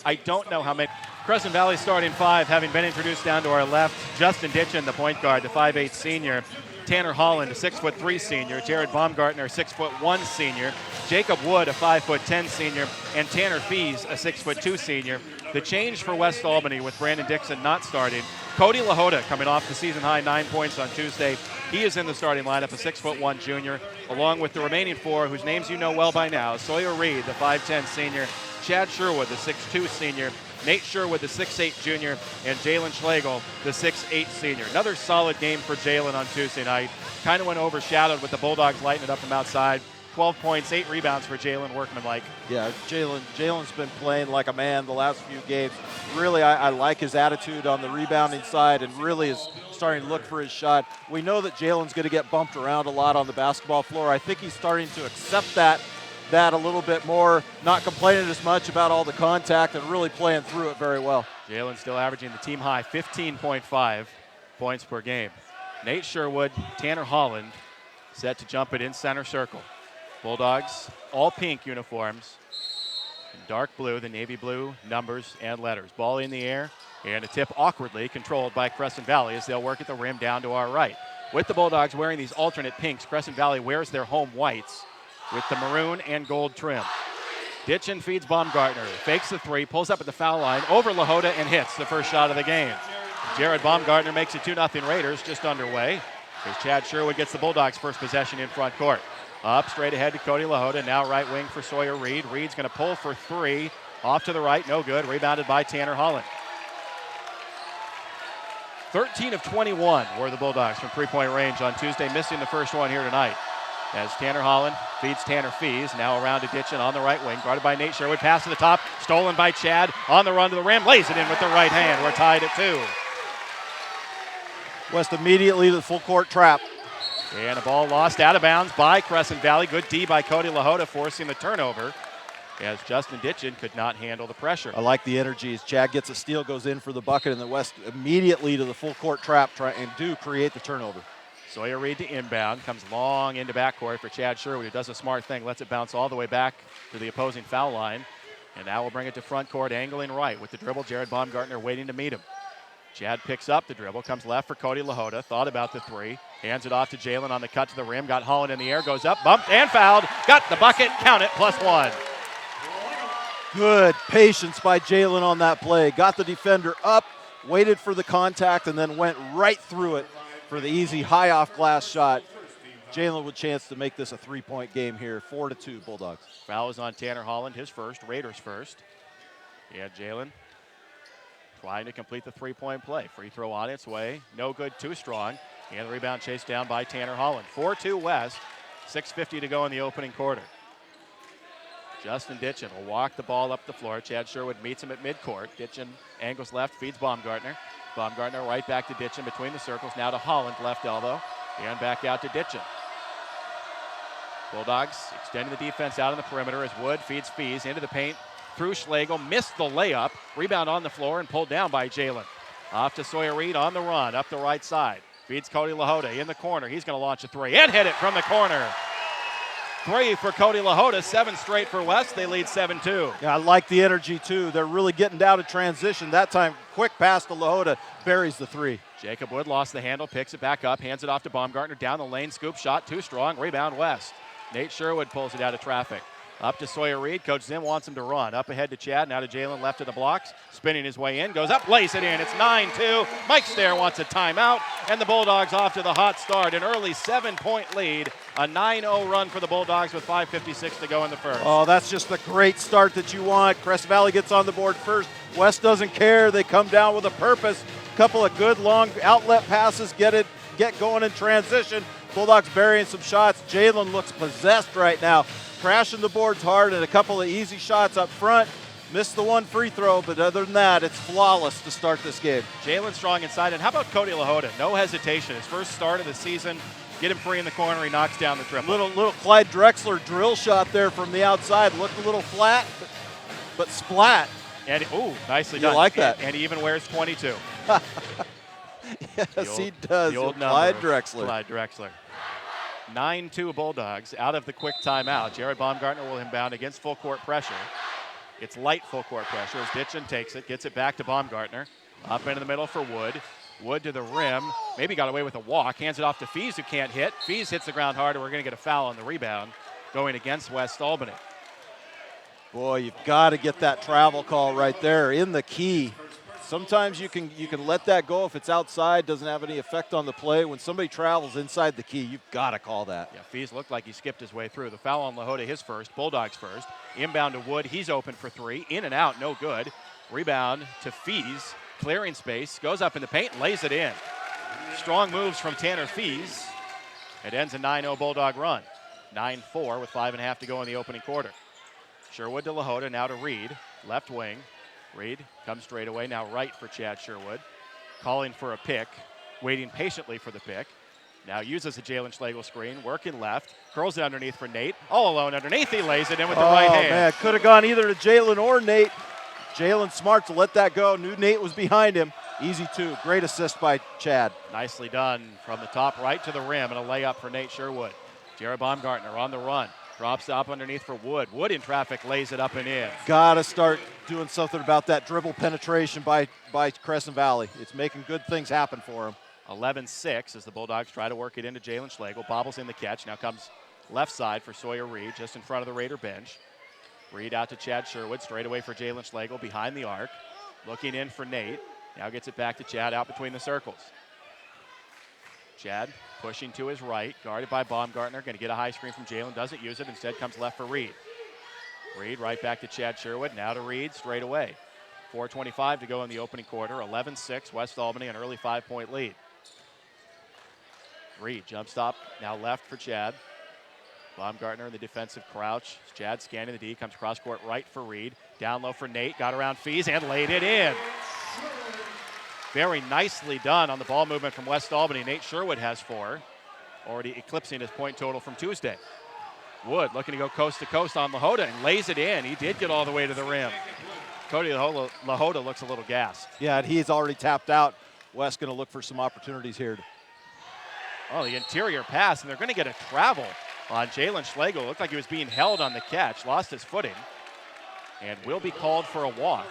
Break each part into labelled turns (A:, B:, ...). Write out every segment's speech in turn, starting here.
A: I don't know how many. Crescent Valley starting five, having been introduced down to our left. Justin Ditchin, the point guard, the 5'8 senior. Tanner Holland, a 6'3 senior. Jared Baumgartner, 6'1 senior. Jacob Wood, a 5'10 senior. And Tanner Fees, a 6'2 senior. The change for West Albany with Brandon Dixon not starting. Cody LaHoda coming off the season high 9 points on Tuesday. He is in the starting lineup, a 6'1 junior, along with the remaining four, whose names you know well by now. Sawyer Reed, the 5'10 senior. Chad Sherwood, the 6'2 senior. Nate Sherwood, the 6'8 junior, and Jalen Schlegel, the 6'8 senior. Another solid game for Jalen on Tuesday night. Kind of went overshadowed with the Bulldogs lighting it up from outside. 12 points, 8 rebounds for Jalen, workmanlike.
B: Yeah, Jalen's been playing like a man the last few games. Really, I like his attitude on the rebounding side and really is starting to look for his shot. We know that Jalen's going to get bumped around a lot on the basketball floor. I think he's starting to accept that a little bit more, not complaining as much about all the contact and really playing through it very well.
A: Jalen still averaging the team high 15.5 points per game. Nate Sherwood, Tanner Holland set to jump it in center circle. Bulldogs, all pink uniforms, in dark blue, the navy blue numbers and letters. Ball in the air, and a tip awkwardly controlled by Crescent Valley as they'll work at the rim down to our right. With the Bulldogs wearing these alternate pinks, Crescent Valley wears their home whites with the maroon and gold trim. Ditchin feeds Baumgartner, fakes the three, pulls up at the foul line, over LaHoda and hits the first shot of the game. Jared Baumgartner makes it 2-0 Raiders, just underway, as Chad Sherwood gets the Bulldogs' first possession in front court. Up straight ahead to Cody LaHoda, now right wing for Sawyer Reed. Reed's going to pull for three, off to the right, no good, rebounded by Tanner Holland. 13 of 21 were the Bulldogs from three-point range on Tuesday, missing the first one here tonight. As Tanner Holland feeds Tanner Fees, now around to Ditchin on the right wing, guarded by Nate Sherwood, pass to the top, stolen by Chad, on the run to the rim, lays it in with the right hand. We're tied at 2.
B: West immediately to the full court trap.
A: And a ball lost out of bounds by Crescent Valley. Good D by Cody LaHoda, forcing the turnover, as Justin Ditchin could not handle the pressure.
B: I like the energy as Chad gets a steal, goes in for the bucket, and the West immediately to the full court trap and do create the turnover.
A: Sawyer Reed to inbound, comes long into backcourt for Chad Sherwood, who does a smart thing, lets it bounce all the way back to the opposing foul line. And now we'll bring it to front court, angling right with the dribble. Jared Baumgartner waiting to meet him. Chad picks up the dribble, comes left for Cody LaHoda, thought about the three, hands it off to Jalen on the cut to the rim, got Holland in the air, goes up, bumped and fouled, got the bucket, count it, +1.
B: Good patience by Jalen on that play. Got the defender up, waited for the contact, and then went right through it for the easy high off glass shot. Jalen with a chance to make this a 3-point game here, 4-2 Bulldogs.
A: Foul is on Tanner Holland, his first, Raiders first. Yeah, Jalen trying to complete the 3-point play. Free throw on its way, no good, too strong. And the rebound chased down by Tanner Holland. 4-2 West, 6:50 to go in the opening quarter. Justin Ditchin will walk the ball up the floor. Chad Sherwood meets him at midcourt. Ditchin angles left, feeds Baumgartner. Baumgartner right back to Ditchin between the circles. Now to Holland, left elbow. And back out to Ditchin. Bulldogs extending the defense out on the perimeter as Wood feeds Fees into the paint. Through Schlegel, missed the layup. Rebound on the floor and pulled down by Jalen. Off to Sawyer Reed on the run, up the right side. Feeds Cody LaHoda in the corner. He's going to launch a three and hit it from the corner. 3 for Cody LaHoda, 7 straight for West. They lead 7-2.
B: Yeah, I like the energy too. They're really getting down to transition. That time, quick pass to LaHoda, buries the 3.
A: Jacob Wood lost the handle, picks it back up, hands it off to Baumgartner. Down the lane, scoop shot, too strong. Rebound West. Nate Sherwood pulls it out of traffic. Up to Sawyer Reed. Coach Zim wants him to run. Up ahead to Chad. Now to Jalen, left of the blocks. Spinning his way in. Goes up, lays it in. It's 9-2. Mike Stair wants a timeout. And the Bulldogs off to the hot start. An early 7-point lead. A 9-0 run for the Bulldogs with 5:56 to go in the first.
B: Oh, that's just the great start that you want. Crescent Valley gets on the board first. West doesn't care. They come down with a purpose. Couple of good long outlet passes. Get going in transition. Bulldogs burying some shots. Jalen looks possessed right now. Crashing the boards hard and a couple of easy shots up front. Missed the one free throw, but other than that, it's flawless to start this game.
A: Jalen strong inside. And how about Cody LaHoda? No hesitation. His first start of the season. Get him free in the corner. He knocks down the triple.
B: Little Clyde Drexler drill shot there from the outside. Looked a little flat, but splat.
A: And nicely done.
B: You like that?
A: And he even wears 22.
B: Yes, he does.
A: The old
B: Clyde Drexler.
A: Clyde Drexler. 9-2 Bulldogs out of the quick timeout. Jared Baumgartner will inbound against full court pressure. It's light full court pressure as Ditchin takes it, gets it back to Baumgartner. Up into the middle for Wood. Wood to the rim. Maybe got away with a walk. Hands it off to Fees, who can't hit. Fees hits the ground hard, and we're going to get a foul on the rebound going against West Albany.
B: Boy, you've got to get that travel call right there in the key. Sometimes you can let that go if it's outside, doesn't have any effect on the play. When somebody travels inside the key, you've got to call that.
A: Yeah, Fees looked like he skipped his way through. The foul on Lahota, his first. Bulldogs first. Inbound to Wood. He's open for three. In and out, no good. Rebound to Fees. Clearing space. Goes up in the paint and lays it in. Strong moves from Tanner Fees. It ends a 9-0 Bulldog run. 9-4 with 5.5 to go in the opening quarter. Sherwood to Lahota, now to Reed. Left wing. Reed comes straight away, now right for Chad Sherwood. Calling for a pick, waiting patiently for the pick. Now uses a Jalen Schlegel screen, working left, curls it underneath for Nate. All alone underneath, he lays it in with the right hand.
B: Oh, man, could have gone either to Jalen or Nate. Jalen smart to let that go. Knew Nate was behind him. Easy two. Great assist by Chad.
A: Nicely done from the top right to the rim, and a layup for Nate Sherwood. Jared Baumgartner on the run. Drops up underneath for Wood. Wood in traffic, lays it up and in.
B: Got to start doing something about that dribble penetration by Crescent Valley. It's making good things happen for him.
A: 11-6 as the Bulldogs try to work it into Jalen Schlegel. Bobbles in the catch. Now comes left side for Sawyer Reed, just in front of the Raider bench. Reed out to Chad Sherwood, straight away for Jalen Schlegel, behind the arc. Looking in for Nate. Now gets it back to Chad out between the circles. Chad pushing to his right, guarded by Baumgartner. Going to get a high screen from Jalen, doesn't use it. Instead comes left for Reed. Reed right back to Chad Sherwood, now to Reed, straight away. 4:25 to go in the opening quarter. 11-6, West Albany, an early 5-point lead. Reed, jump stop, now left for Chad. Baumgartner in the defensive crouch. Chad scanning the D, comes cross court right for Reed. Down low for Nate, got around Fees and laid it in. Very nicely done on the ball movement from West Albany. Nate Sherwood has 4, already eclipsing his point total from Tuesday. Wood looking to go coast to coast on Lahota and lays it in. He did get all the way to the rim. Cody Lahota looks a little gassed.
B: Yeah, and he's already tapped out. West going to look for some opportunities here.
A: Oh, the interior pass, and they're going to get a travel on Jalen Schlegel. Looked like he was being held on the catch, lost his footing, and will be called for a walk.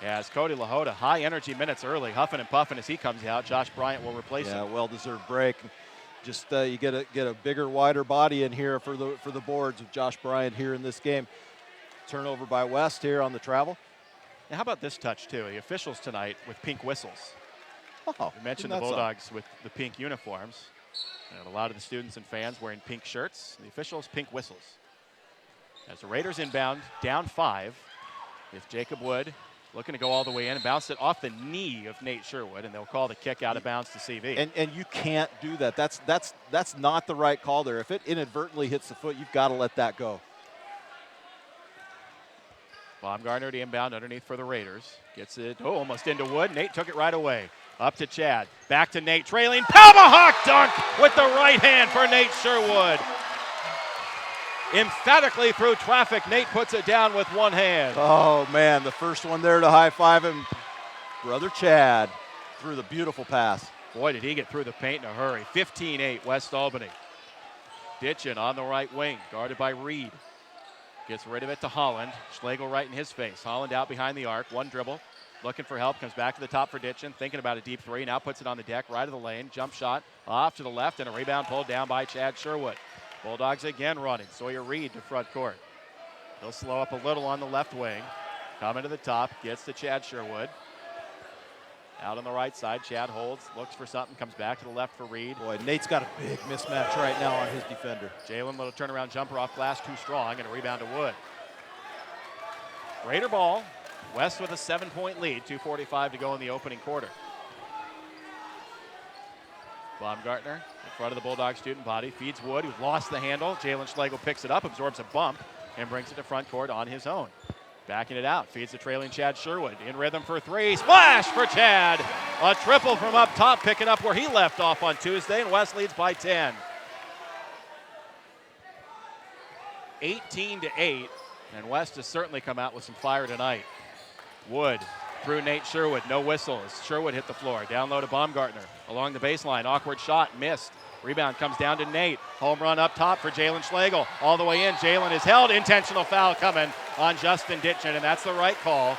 A: As Cody Lahota, high energy minutes early, huffing and puffing as he comes out. Josh Bryant will replace him.
B: Yeah, well-deserved break. Just you get a bigger, wider body in here for the boards with Josh Bryant here in this game. Turnover by West here on the travel.
A: Now, how about this touch too? The officials tonight with pink whistles.
B: Oh,
A: we mentioned the Bulldogs with the pink uniforms. And a lot of the students and fans wearing pink shirts. The officials, pink whistles. As the Raiders inbound, down 5. If Jacob Wood looking to go all the way in and bounce it off the knee of Nate Sherwood, and they'll call the kick out of bounds to CV.
B: And you can't do that. That's not the right call there. If it inadvertently hits the foot, you've got to let that go.
A: Baumgartner to inbound underneath for the Raiders. Gets it, almost into Wood. Nate took it right away. Up to Chad. Back to Nate, trailing. Tomahawk dunk with the right hand for Nate Sherwood. Emphatically through traffic, Nate puts it down with one hand.
B: Oh, man, the first one there to high-five him. Brother Chad threw the beautiful pass.
A: Boy, did he get through the paint in a hurry. 15-8, West Albany. Ditchin on the right wing, guarded by Reed. Gets rid of it to Holland. Schlegel right in his face. Holland out behind the arc, one dribble. Looking for help, comes back to the top for Ditchin, thinking about a deep three, now puts it on the deck, right of the lane, jump shot, off to the left, and a rebound pulled down by Chad Sherwood. Bulldogs again running, Sawyer Reed to front court. He'll slow up a little on the left wing, coming to the top, gets to Chad Sherwood. Out on the right side, Chad holds, looks for something, comes back to the left for Reed.
B: Boy, Nate's got a big mismatch right now on his defender.
A: Jalen, little turnaround jumper off glass, too strong, and a rebound to Wood. Raider ball. West with a 7-point lead, 2:45 to go in the opening quarter. Baumgartner in front of the Bulldog student body, feeds Wood, who's lost the handle. Jalen Schlegel picks it up, absorbs a bump, and brings it to front court on his own. Backing it out, feeds the trailing Chad Sherwood. In rhythm for 3, splash for Chad. A triple from up top, picking up where he left off on Tuesday, and West leads by 10. 18-8, and West has certainly come out with some fire tonight. Wood through Nate Sherwood, no whistle as Sherwood hit the floor. Down low to Baumgartner, along the baseline, awkward shot, missed. Rebound comes down to Nate. Home run up top for Jalen Schlegel. All the way in, Jalen is held, intentional foul coming on Justin Ditchin, and that's the right call.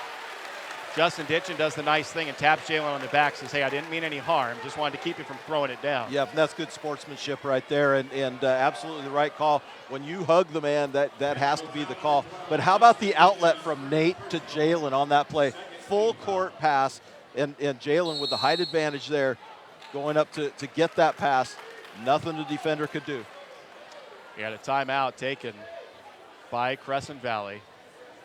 A: Justin Ditchin does the nice thing and taps Jalen on the back, says, hey, I didn't mean any harm, just wanted to keep you from throwing it down.
B: Yep, and that's good sportsmanship right there, and absolutely the right call. When you hug the man, that has to be the call. But how about the outlet from Nate to Jalen on that play? Full court pass, and Jalen with the height advantage there, going up to get that pass. Nothing the defender could do.
A: We had a timeout taken by Crescent Valley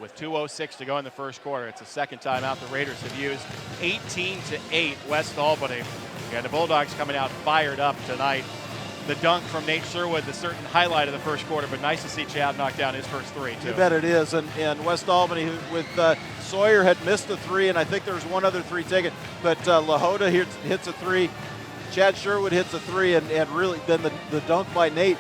A: with 2:06 to go in the first quarter. It's the second timeout the Raiders have used. 18-8 West Albany. And the Bulldogs coming out fired up tonight. The dunk from Nate Sherwood, the certain highlight of the first quarter, but nice to see Chad knock down his first three, too.
B: You bet it is. And West Albany, with Sawyer had missed a three, and I think there was one other three taken, but Lahota hits a three. Chad Sherwood hits a three, and really then the dunk by Nate.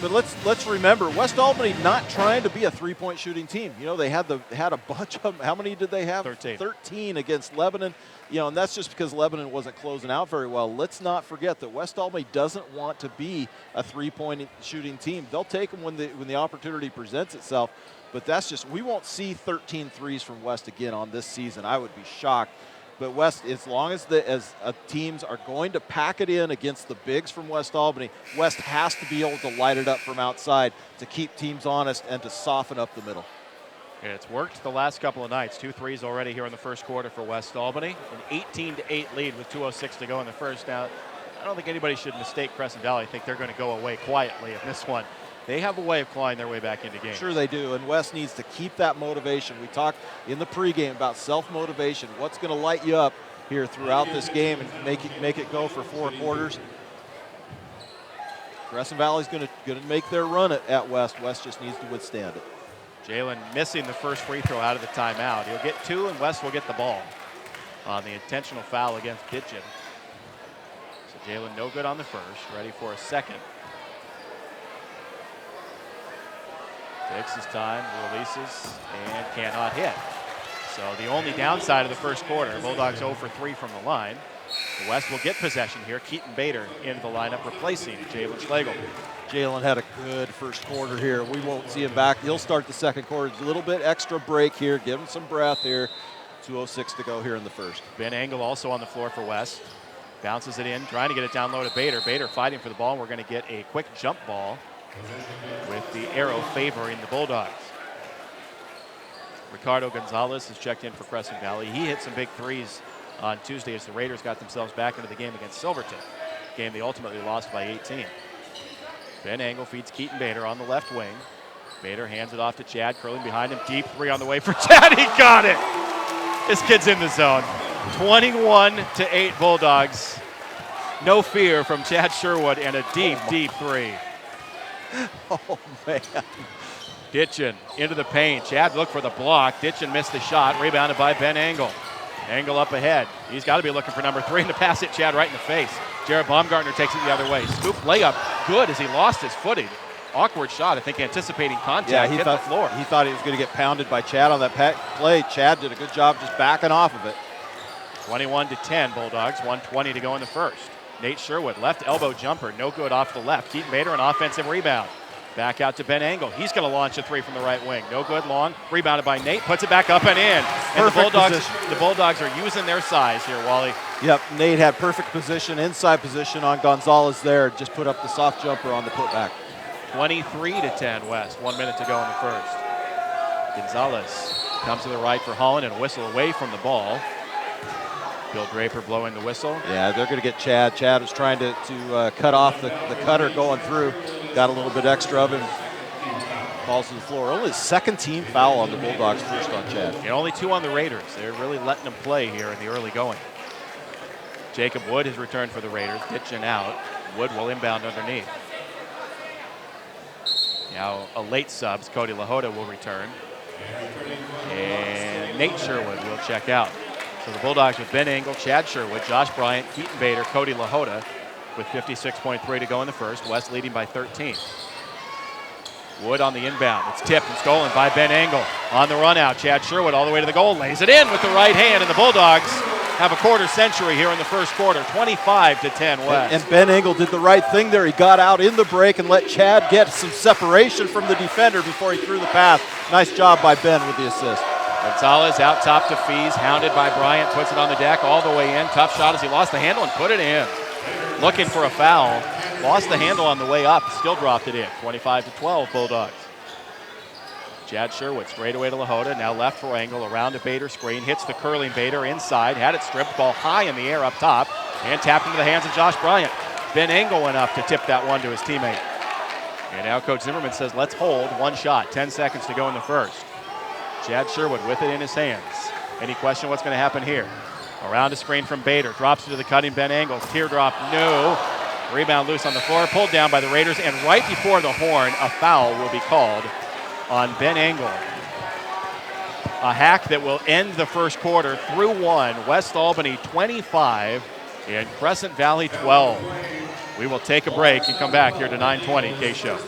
B: But let's remember, West Albany not trying to be a three-point shooting team. You know, they had a bunch of them. How many did they have?
A: 13.
B: 13 against Lebanon. You know, and that's just because Lebanon wasn't closing out very well. Let's not forget that West Albany doesn't want to be a three-point shooting team. They'll take them when the opportunity presents itself. But that's just, we won't see 13 threes from West again on this season. I would be shocked. But West, as long as teams are going to pack it in against the bigs from West Albany, West has to be able to light it up from outside to keep teams honest and to soften up the middle.
A: And it's worked the last couple of nights. 2 threes already here in the first quarter for West Albany. An 18-8 lead with 2:06 to go in the first. Now, I don't think anybody should mistake Crescent Valley. I think they're going to go away quietly in this one. They have a way of clawing their way back into games.
B: Sure they do, and West needs to keep that motivation. We talked in the pregame about self-motivation. What's going to light you up here throughout this game and make it go for 4 quarters? Crescent Valley's going to make their run at West. West just needs to withstand it.
A: Jalen missing the first free throw out of the timeout. He'll get 2, and West will get the ball on the intentional foul against Ditchin. So Jalen no good on the first, ready for a second. Takes his time, releases, and cannot hit. So the only downside of the first quarter, Bulldogs 0 for 3 from the line. The West will get possession here. Keaton Bader into the lineup, replacing Jalen Schlegel.
B: Jalen had a good first quarter here. We won't see him back. He'll start the second quarter. A little bit extra break here. Give him some breath here. 2:06 to go here in the first.
A: Ben Engel also on the floor for West. Bounces it in, trying to get it down low to Bader. Bader fighting for the ball, and we're going to get a quick jump ball with the arrow favoring the Bulldogs. Ricardo Gonzalez has checked in for Crescent Valley. He hit some big threes on Tuesday as the Raiders got themselves back into the game against Silverton. Game they ultimately lost by 18. Ben Engel feeds Keaton Bader on the left wing. Bader hands it off to Chad, curling behind him. Deep three on the way for Chad. He got it. This kid's in the zone. 21-8 Bulldogs. No fear from Chad Sherwood, and a deep three.
B: Oh, man.
A: Ditchin into the paint. Chad looked for the block. Ditchin missed the shot. Rebounded by Ben Engel. Engel up ahead. He's got to be looking for number 3, and the pass hit Chad right in the face. Jared Baumgartner takes it the other way. Scoop layup. Good as he lost his footing. Awkward shot, I think, anticipating contact.
B: Yeah,
A: hit the floor.
B: He thought he was going to get pounded by Chad on that play. Chad did a good job just backing off of it.
A: 21-10 Bulldogs. 1:20 to go in the first. Nate Sherwood, left elbow jumper, no good off the left. Keaton Bader, an offensive rebound. Back out to Ben Engel. He's going to launch a 3 from the right wing. No good, long. Rebounded by Nate. Puts it back up and in. And the Bulldogs are using their size here, Wally.
B: Yep, Nate had perfect position, inside position on Gonzalez there. Just put up the soft jumper on the putback.
A: 23-10 West. 1 minute to go in the first. Gonzalez comes to the right for Holland and a whistle away from the ball. Bill Draper blowing the whistle.
B: Yeah, they're going to get Chad. Chad was trying to cut off the cutter going through. Got a little bit extra of him. Falls to the floor. Only his second team foul on the Bulldogs, first on Chad.
A: And only 2 on the Raiders. They're really letting them play here in the early going. Jacob Wood has returned for the Raiders. Ditchin out. Wood will inbound underneath. Now a late subs. Cody Lahota will return. And Nate Sherwood will check out. So the Bulldogs with Ben Engel, Chad Sherwood, Josh Bryant, Keaton Bader, Cody Lahota with 56.3 to go in the first. West leading by 13. Wood on the inbound. It's tipped and stolen by Ben Engel. On the run out, Chad Sherwood all the way to the goal. Lays it in with the right hand, and the Bulldogs have a quarter century here in the first quarter, 25-10 West.
B: And Ben Engel did the right thing there. He got out in the break and let Chad get some separation from the defender before he threw the pass. Nice job by Ben with the assist.
A: Gonzalez out top to Fees, hounded by Bryant, puts it on the deck all the way in. Tough shot as he lost the handle and put it in. Looking for a foul. Lost the handle on the way up, still dropped it in. 25-12 Bulldogs. Chad Sherwood straight away to Lahota, now left for Engel, around to Bader screen, hits the curling Bader inside, had it stripped, ball high in the air up top, and tapped into the hands of Josh Bryant. Ben Engel went up to tip that one to his teammate. And now Coach Zimmerman says, let's hold one shot, 10 seconds to go in the first. Chad Sherwood with it in his hands. Any question what's going to happen here? Around a screen from Bader, drops it to the cutting Ben Engel, teardrop, no. Rebound loose on the floor, pulled down by the Raiders, and right before the horn, a foul will be called on Ben Engel. A hack that will end the first quarter through one. West Albany 25 and Crescent Valley 12. We will take a break and come back here to 920 K-Show.